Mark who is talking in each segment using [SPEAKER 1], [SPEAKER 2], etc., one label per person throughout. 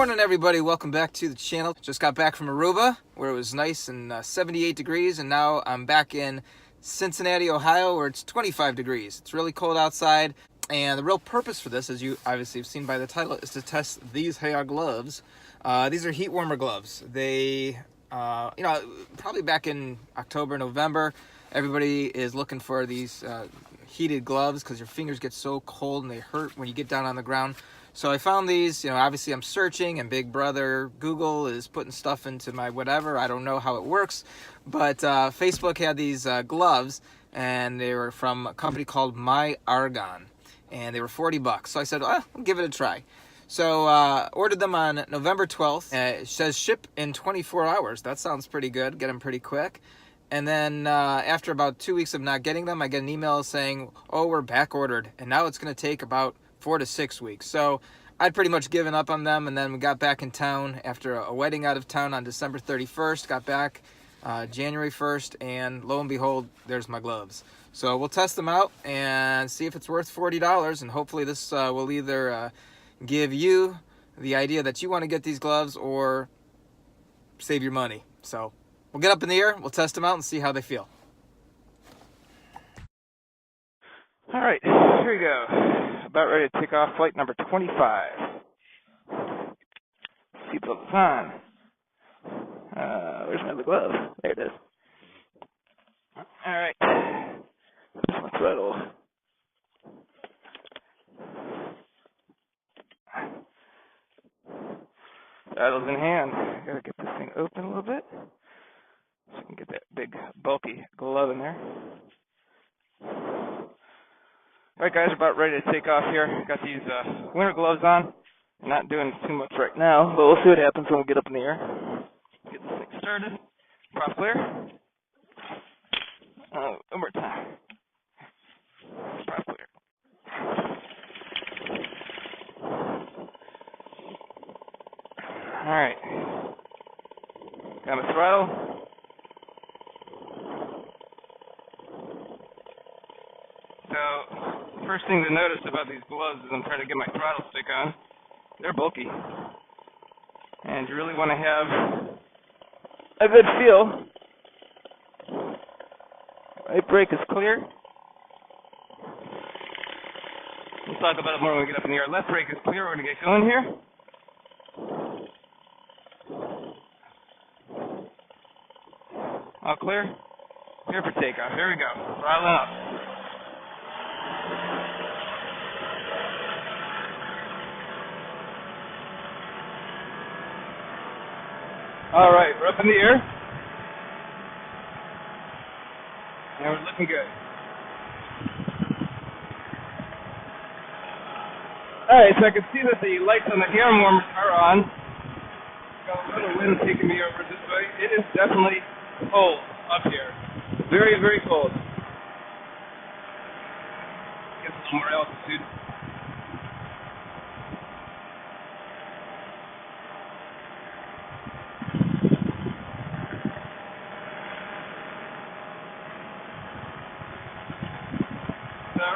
[SPEAKER 1] Morning everybody, welcome back to the channel. Just got back from Aruba where it was nice and 78 degrees, and now I'm back in Cincinnati, Ohio where it's 25 degrees. It's really cold outside, and the real purpose for this, as you obviously have seen by the title, is to test these hair gloves. These are heat warmer gloves. They, probably back in October, November, everybody is looking for these heated gloves because your fingers get so cold and they hurt when you get down on the ground. So I found these, obviously I'm searching, and Big Brother Google is putting stuff into my whatever. I don't know how it works, but Facebook had these gloves, and they were from a company called My Argon, and they were $40. So I said, I'll give it a try. So ordered them on November 12th. It says ship in 24 hours. That sounds pretty good. Get them pretty quick. And then after about 2 weeks of not getting them, I get an email saying, we're back ordered, and now it's going to take about 4 to 6 weeks. So I'd pretty much given up on them, and then we got back in town after a wedding out of town on December 31st, got back January 1st, and lo and behold, there's my gloves. So we'll test them out and see if it's worth $40, and hopefully this will either give you the idea that you want to get these gloves or save your money. So we'll get up in the air, we'll test them out and see how they feel.
[SPEAKER 2] All right, here we go. About ready to take off flight number 25. Seatbelt's on. Where's my other glove? There it is. All right. There's my throttle. Throttle's in hand. Gotta get this thing open a little bit so I can get that big, bulky glove in there. Alright guys, about ready to take off here. Got these winter gloves on. I'm not doing too much right now, but we'll see what happens when we get up in the air. Get this thing started. Prop clear. One more time. Prop clear. Alright. Got my throttle. So, first thing to notice about these gloves is I'm trying to get my throttle stick on. They're bulky. And you really want to have a good feel. Right brake is clear. We'll talk about it more when we get up in the air. Left brake is clear. We're going to get going here. All clear? Clear for takeoff. Here we go. Throttling up. All right, we're up in the air, and we're looking good. All right, so I can see that the lights on the air warmers are on. Got a little wind taking me over this way. It is definitely cold up here. Very, very cold. Get a little more altitude.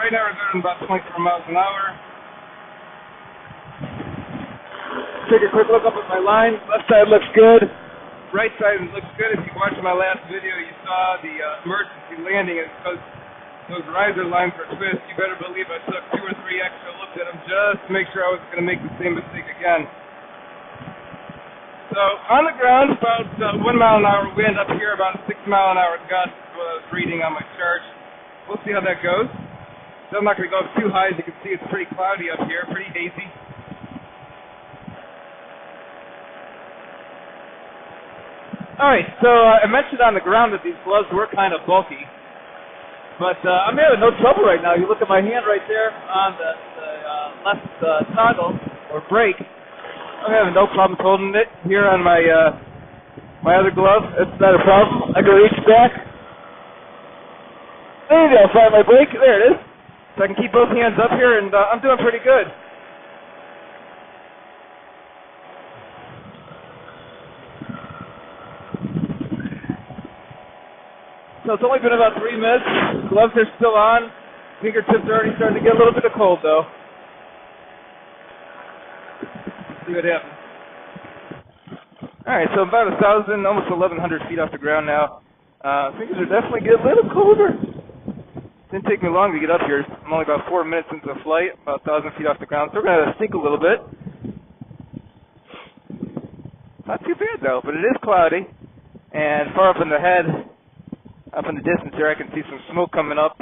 [SPEAKER 2] Right now we're going about 24 miles an hour. Take a quick look up at my line. Left side looks good. Right side looks good. If you watched my last video, you saw the emergency landing. It's because those riser lines were twist. You better believe I took 2 or 3 extra looks at them just to make sure I was going to make the same mistake again. So on the ground, about 1 mile an hour wind. Up here, about 6 mile an hour gust is what I was reading on my chart. We'll see how that goes. So I'm not going to go up too high. As you can see, it's pretty cloudy up here, pretty hazy. Alright, so I mentioned on the ground that these gloves were kind of bulky. But I'm having no trouble right now. You look at my hand right there on the left toggle, or brake. I'm having no problem holding it here on my other glove. It's not a problem. I can reach back. Maybe I'll find my brake. There it is. So I can keep both hands up here, and I'm doing pretty good. So it's only been about 3 minutes. Gloves are still on. Fingertips are already starting to get a little bit of cold, though. Let's see what happens. Alright, so about 1,000, almost 1,100 feet off the ground now. Things are definitely getting a little colder. Didn't take me long to get up here. I'm only about 4 minutes into the flight, about 1,000 feet off the ground. So we're going to sink a little bit. Not too bad though, but it is cloudy. And far up in the head, up in the distance here, I can see some smoke coming up.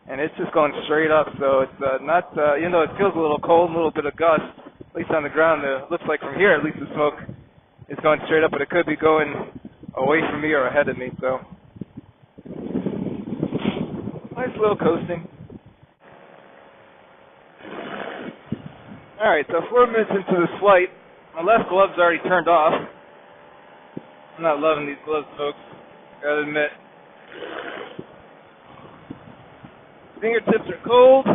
[SPEAKER 2] And it's just going straight up, so it's not, even though it feels a little cold, a little bit of gust, at least on the ground, it looks like from here, at least the smoke is going straight up, but it could be going away from me or ahead of me, so. Nice little coasting. Alright, so 4 minutes into this flight, my left glove's already turned off. I'm not loving these gloves, folks, gotta admit. Fingertips are cold.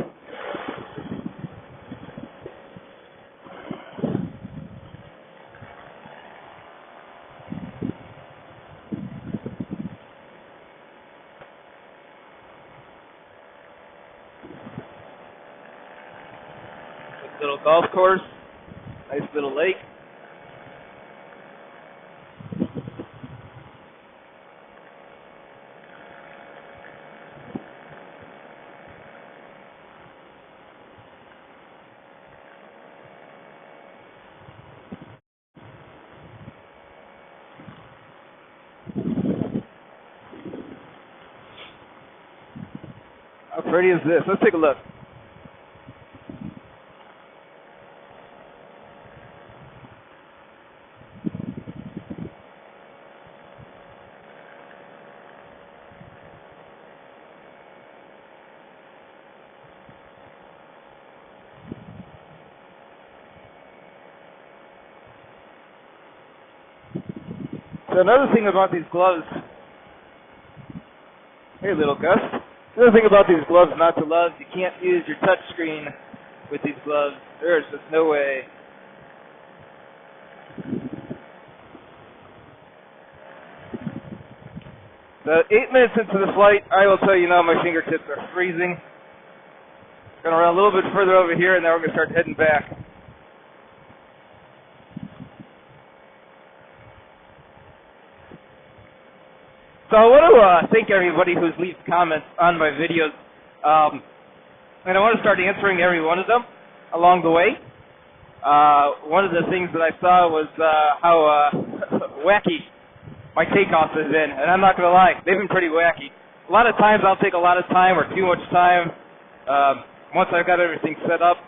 [SPEAKER 2] This little golf course, nice little lake. How pretty is this? Let's take a look. So another thing about these gloves, hey little Gus, another thing about these gloves not to love, you can't use your touch screen with these gloves. There's just no way. So 8 minutes into the flight, I will tell you now my fingertips are freezing. Going to run a little bit further over here and then we're going to start heading back. So I want to thank everybody who's left comments on my videos, and I want to start answering every one of them along the way. One of the things that I saw was how wacky my takeoffs have been, and I'm not going to lie, they've been pretty wacky. A lot of times I'll take a lot of time or too much time once I've got everything set up,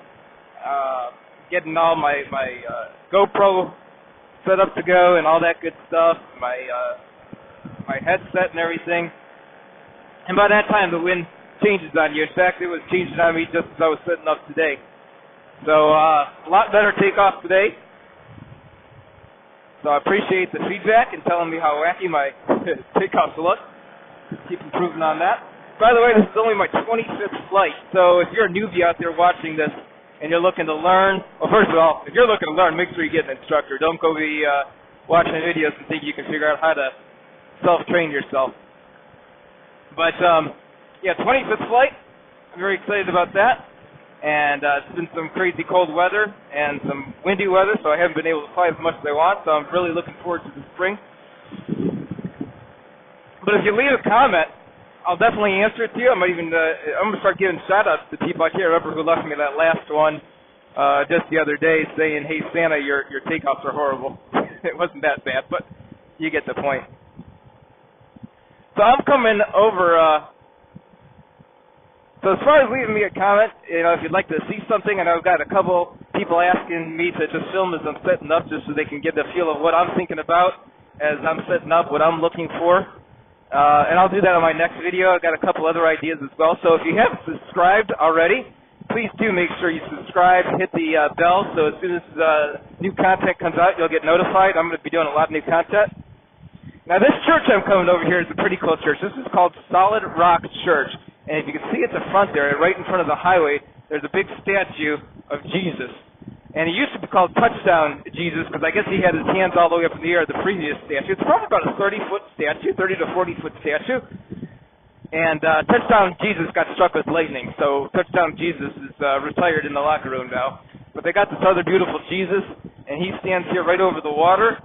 [SPEAKER 2] getting all my GoPro set up to go and all that good stuff, my headset and everything. And by that time, the wind changes on you. In fact, it was changing on me just as I was setting up today. So, a lot better takeoff today. So I appreciate the feedback and telling me how wacky my takeoffs look. Keep improving on that. By the way, this is only my 25th flight. So if you're a newbie out there watching this and you're looking to learn, well, first of all, if you're looking to learn, make sure you get an instructor. Don't go be watching videos and think you can figure out how to self-train yourself. But, yeah, 25th flight. I'm very excited about that. And it's been some crazy cold weather and some windy weather, so I haven't been able to fly as much as I want, so I'm really looking forward to the spring. But if you leave a comment, I'll definitely answer it to you. I'm going to start giving shout-outs to people. I can't remember who left me that last one just the other day saying, hey, Santa, your takeoffs are horrible. It wasn't that bad, but you get the point. So I'm coming over, so as far as leaving me a comment, if you'd like to see something, and I've got a couple people asking me to just film as I'm setting up just so they can get the feel of what I'm thinking about as I'm setting up, what I'm looking for. And I'll do that on my next video. I've got a couple other ideas as well. So if you haven't subscribed already, please do make sure you subscribe, hit the bell, so as soon as new content comes out, you'll get notified. I'm going to be doing a lot of new content. Now, this church I'm coming over here is a pretty cool church. This is called Solid Rock Church. And if you can see at the front there, right in front of the highway, there's a big statue of Jesus. And he used to be called Touchdown Jesus because I guess he had his hands all the way up in the air, the previous statue. It's probably about a 30-foot statue, 30 to 40-foot statue. And Touchdown Jesus got struck with lightning, so Touchdown Jesus is retired in the locker room now. But they got this other beautiful Jesus, and he stands here right over the water,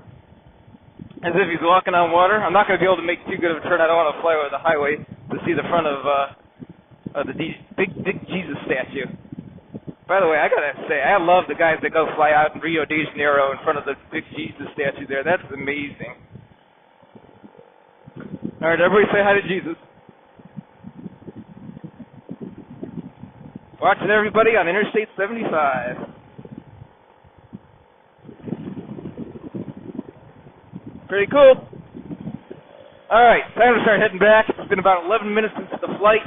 [SPEAKER 2] as if he's walking on water. I'm not going to be able to make too good of a turn. I don't want to fly over the highway to see the front of the big Jesus statue. By the way, I gotta say, I love the guys that go fly out in Rio de Janeiro in front of the big Jesus statue there. That's amazing. All right, everybody say hi to Jesus. Watching everybody on Interstate 75. Pretty cool. All right, time to start heading back. It's been about 11 minutes since the flight.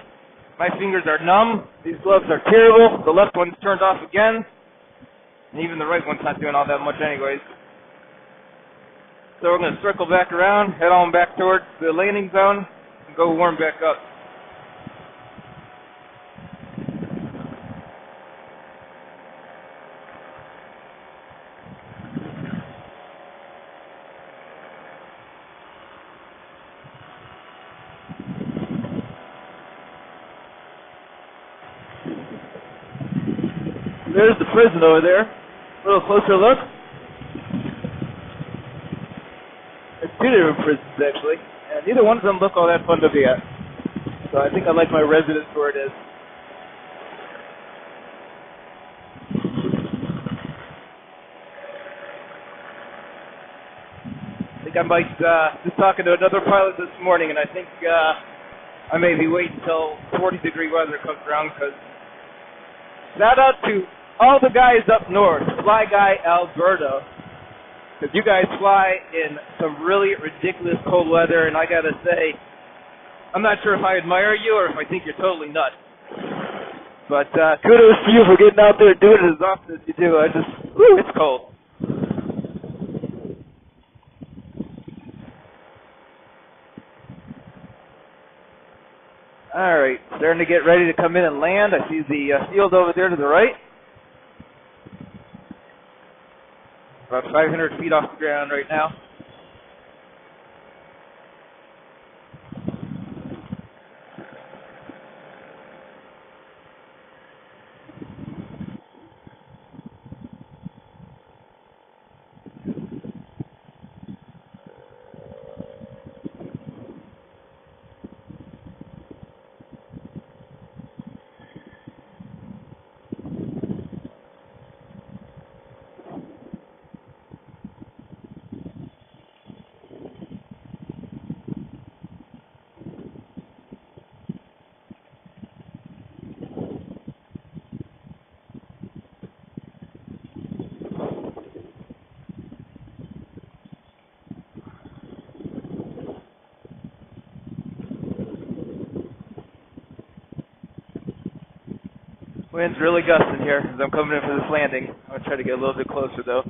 [SPEAKER 2] My fingers are numb. These gloves are terrible. The left one's turned off again. And even the right one's not doing all that much anyways. So we're going to circle back around, head on back towards the landing zone, and go warm back up. There's the prison over there. A little closer look. There's two different prisons, actually. And neither one of them look all that fun to be at. So I think I like my residence where it is. I think I might, just talking to another pilot this morning, and I think I may be waiting until 40-degree weather comes around, because shout out to all the guys up north, Fly Guy Alberta, because you guys fly in some really ridiculous cold weather, and I gotta say, I'm not sure if I admire you or if I think you're totally nuts. But kudos to you for getting out there and doing it as often as you do. It's cold. All right, starting to get ready to come in and land. I see the field over there to the right. About 500 feet off the ground right now. Wind's really gusting here as I'm coming in for this landing. I'm going to try to get a little bit closer though.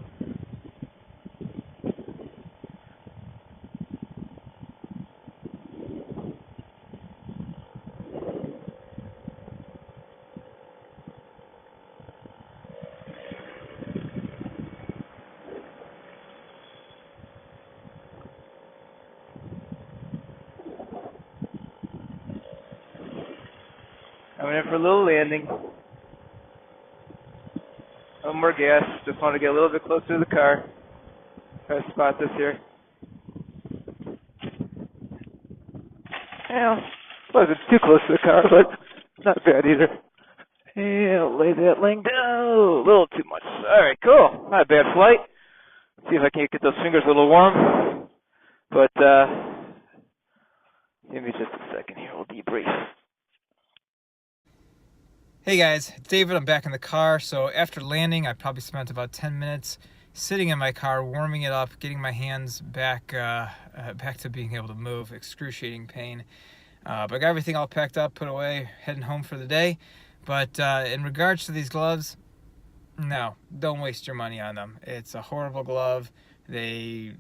[SPEAKER 2] Coming in for a little landing. No more gas. Just want to get a little bit closer to the car. Try to spot this here. Well, wasn't too close to the car, but not bad either. And lay that laying down. A little too much. All right, cool. Not a bad flight. See if I can't get those fingers a little warm. But give me just a second here. We'll debrief.
[SPEAKER 1] Hey guys, it's David. I'm back in the car. So after landing, I probably spent about 10 minutes sitting in my car, warming it up, getting my hands back to being able to move. Excruciating pain. But I got everything all packed up, put away, heading home for the day. But in regards to these gloves, no, don't waste your money on them. It's a horrible glove. They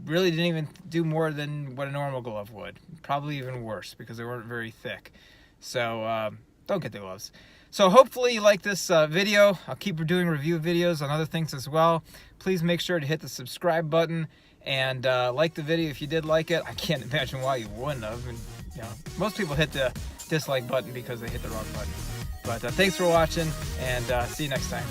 [SPEAKER 1] really didn't even do more than what a normal glove would. Probably even worse because they weren't very thick. So don't get the gloves. So hopefully you like this video. I'll keep doing review videos on other things as well. Please make sure to hit the subscribe button and like the video if you did like it. I can't imagine why you wouldn't have. And, you know, most people hit the dislike button because they hit the wrong button. But thanks for watching, and see you next time.